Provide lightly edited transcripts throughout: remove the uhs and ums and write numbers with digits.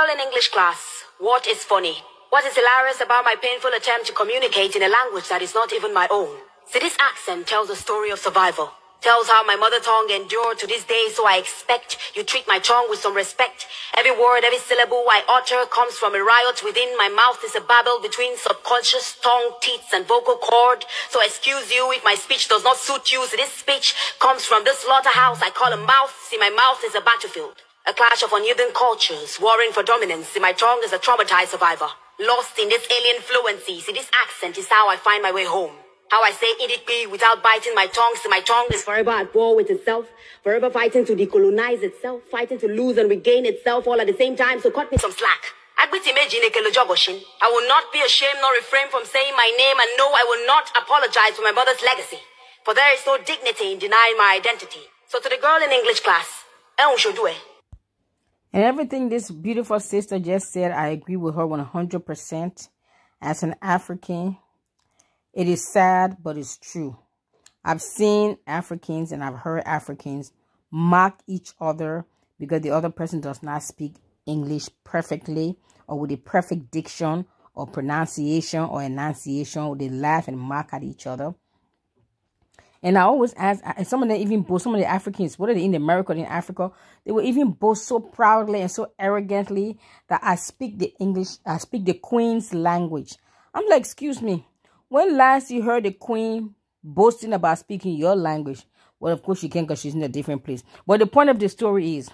girl in English class, what is funny? What is hilarious about my painful attempt to communicate in a language that is not even my own? See, this accent tells a story of survival. Tells how my mother tongue endured to this day, so I expect you treat my tongue with some respect. Every word, every syllable I utter comes from a riot within. My mouth is a babble between subconscious tongue, teeth, and vocal cord. So excuse you if my speech does not suit you. See, this speech comes from the slaughterhouse I call a mouth. See, my mouth is a battlefield. A clash of unyielding cultures, warring for dominance. See, my tongue is a traumatized survivor. Lost in this alien fluency. See, this accent is how I find my way home. How I say "idp" without biting my tongue. See, my tongue is forever at war with itself. Forever fighting to decolonize itself. Fighting to lose and regain itself all at the same time. So cut me some slack. I will not be ashamed nor refrain from saying my name. And no, I will not apologize for my mother's legacy. For there is no dignity in denying my identity. So to the girl in English class, and everything this beautiful sister just said, I agree with her 100%. As an African, it is sad, but it's true. I've seen Africans and I've heard Africans mock each other because the other person does not speak English perfectly or with a perfect diction or pronunciation or enunciation. They laugh and mock at each other. And I always ask, and some of them even boast, some of the Africans, whether they're in America or in Africa, they will even boast so proudly and so arrogantly that I speak the English, I speak the Queen's language. I'm like, excuse me, when last you heard the Queen boasting about speaking your language? Well, of course she can because she's in a different place. But the point of the story is,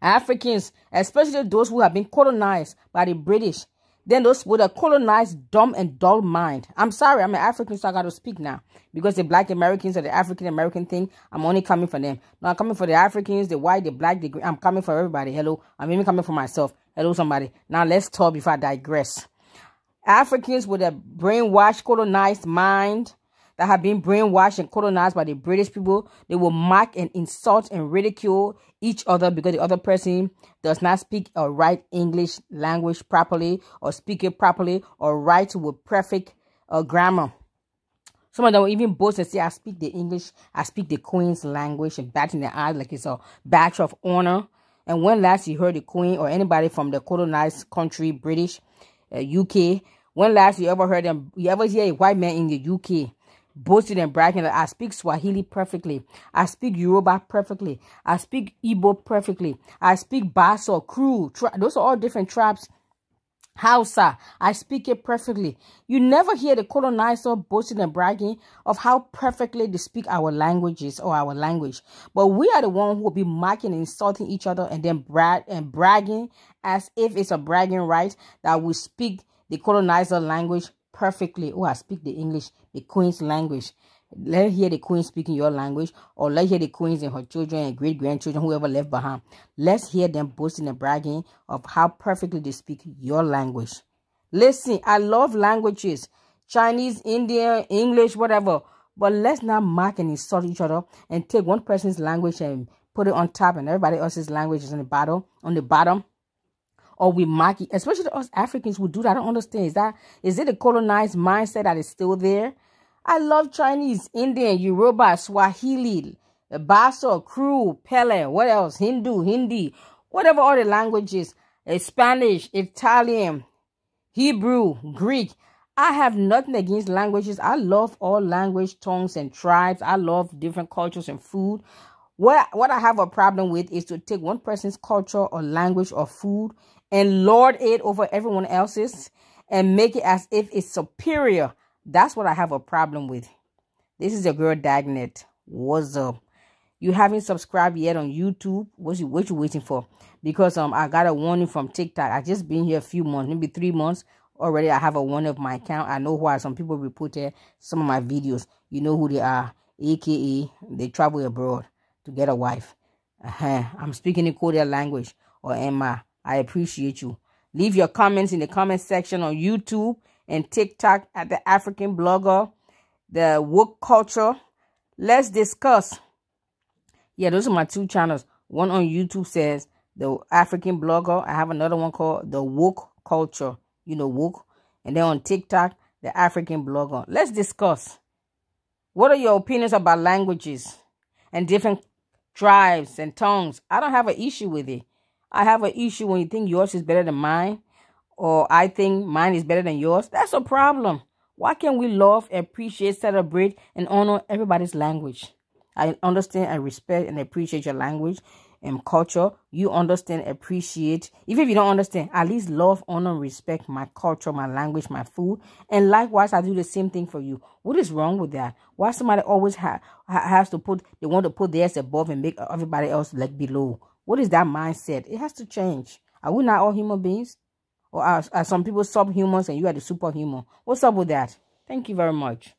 Africans, especially those who have been colonized by the British, then those with a colonized, dumb and dull mind. I'm sorry, I'm an African, so I got to speak now. Because the Black Americans or the African American thing, I'm only coming for them. No, I'm coming for the Africans, the white, the black, the green. I'm coming for everybody. Hello, I'm even coming for myself. Hello, somebody. Now let's talk before I digress. Africans with a brainwashed, colonized mind that have been brainwashed and colonized by the British people, they will mock and insult and ridicule each other because the other person does not speak or write English language properly or speak it properly or write with perfect grammar. Some of them will even boast and say, I speak the English, I speak the Queen's language, and bat in the eye like it's a badge of honor. And when last you heard the Queen or anybody from the colonized country, British, UK, when last you ever heard them, you ever hear a white man in the UK boasting and bragging that I speak Swahili perfectly, I speak Yoruba perfectly, I speak Igbo perfectly, I speak Basa, Kru, those are all different tribes, Hausa, I speak it perfectly. You never hear the colonizer boasting and bragging of how perfectly they speak our languages or our language. But we are the one who will be mocking and insulting each other and then bragging as if it's a bragging right that we speak the colonizer language perfectly. Oh, I speak the English, the Queen's language. Let's hear the Queen speaking your language, or let's hear the Queens and her children and great-grandchildren, whoever left behind. Let's hear them boasting and bragging of how perfectly they speak your language. Listen, I love languages, Chinese, Indian, English, whatever. But let's not mock and insult each other and take one person's language and put it on top and everybody else's language is on the bottom. Or we mock it, especially us Africans who do that. I don't understand. Is it a colonized mindset that is still there? I love Chinese, Indian, Yoruba, Swahili, Basa, Kru, Pele, what else? Hindu, Hindi, whatever all the languages, Spanish, Italian, Hebrew, Greek. I have nothing against languages. I love all language, tongues, and tribes. I love different cultures and food. What I have a problem with is to take one person's culture or language or food and lord it over everyone else's and make it as if it's superior. That's what I have a problem with. This is your girl Dagnet. What's up? You haven't subscribed yet on YouTube? What you waiting for? Because I got a warning from TikTok. I just been here a few months, maybe 3 months already. I have a warning of my account. I know why some people reported some of my videos. You know who they are, aka they travel abroad to get a wife. I'm speaking in Korean language, or Emma. I appreciate you. Leave your comments in the comment section on YouTube and TikTok at the African Blogger, the Woke Culture. Let's discuss. Yeah, those are my 2 channels. One on YouTube says the African Blogger. I have another one called the Woke Culture. You know, woke. And then on TikTok, the African Blogger. Let's discuss. What are your opinions about languages and different tribes and tongues? I don't have an issue with it. I have an issue when you think yours is better than mine, or I think mine is better than yours. That's a problem. Why can't we love, appreciate, celebrate, and honor everybody's language? I understand and respect and appreciate your language and culture. You understand, appreciate. Even if you don't understand, at least love, honor, respect my culture, my language, my food. And likewise, I do the same thing for you. What is wrong with that? Why somebody always has to put, they want to put theirs above and make everybody else like below? What is that mindset? It has to change. Are we not all human beings? Or are some people subhumans and you are the superhuman? What's up with that? Thank you very much.